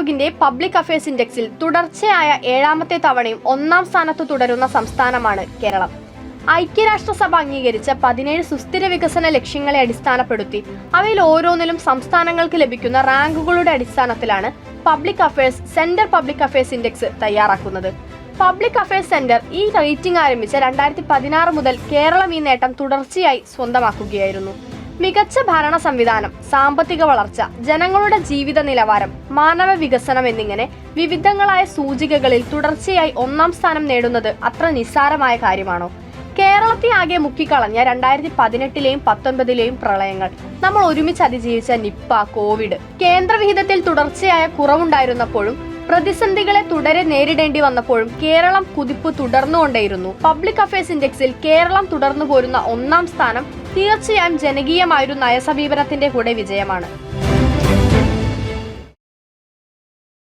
ആയോഗിന്റെ public affairs ഇൻഡെക്സിൽ തുടർച്ചയായ 7ാമത്തെ തവണയും 1ാം സ്ഥാനത്ത് തുടരുന്ന സംസ്ഥാനമാണ് കേരളം. ഐക്യരാഷ്ട്രസഭ അംഗീകരിച്ച 17 സുസ്ഥിര വികസന ലക്ഷ്യങ്ങളെ അടിസ്ഥാനപ്പെടുത്തി അവയിൽ ഓരോന്നിലും സംസ്ഥാനങ്ങൾക്ക് ലഭിക്കുന്ന റാങ്കുകളുടെ അടിസ്ഥാനത്തിലാണ് പബ്ലിക് അഫയേഴ്സ് ഇൻഡെക്സ് തയ്യാറാക്കുന്നത്. പബ്ലിക് അഫയേഴ്സ് സെന്റർ ഈ റേറ്റിംഗ് ആരംഭിച്ച 2016 മുതൽ കേരളം ഈ നേട്ടം തുടർച്ചയായി സ്വന്തമാക്കുകയായിരുന്നു. മികച്ച ഭരണ സംവിധാനം, സാമ്പത്തിക വളർച്ച, ജനങ്ങളുടെ ജീവിത നിലവാരം, മാനവ വികസനം എന്നിങ്ങനെ വിവിധങ്ങളായ സൂചികകളിൽ തുടർച്ചയായി 1ാം സ്ഥാനം നേടുന്നത് അത്ര നിസ്സാരമായ കാര്യമാണോ? കേരളത്തെ ആകെ മുക്കിക്കളഞ്ഞ 2018ലെയും 19ലെയും പ്രളയങ്ങൾ, നമ്മൾ ഒരുമിച്ച് അതിജീവിച്ച നിപ്പ, കോവിഡ്, കേന്ദ്രവിഹിതത്തിൽ തുടർച്ചയായ കുറവുണ്ടായിരുന്നപ്പോഴും പ്രതിസന്ധികളെ തുടരെ നേരിടേണ്ടി വന്നപ്പോഴും കേരളം കുതിപ്പ് തുടർന്നുകൊണ്ടേയിരുന്നു. പബ്ലിക് അഫയേഴ്സ് ഇൻഡെക്സിൽ കേരളം തുടർന്നു പോരുന്ന 1ാം സ്ഥാനം തീർച്ചയായും ജനകീയമായൊരു നയസമീപനത്തിന്റെ കൂടെ വിജയമാണ്.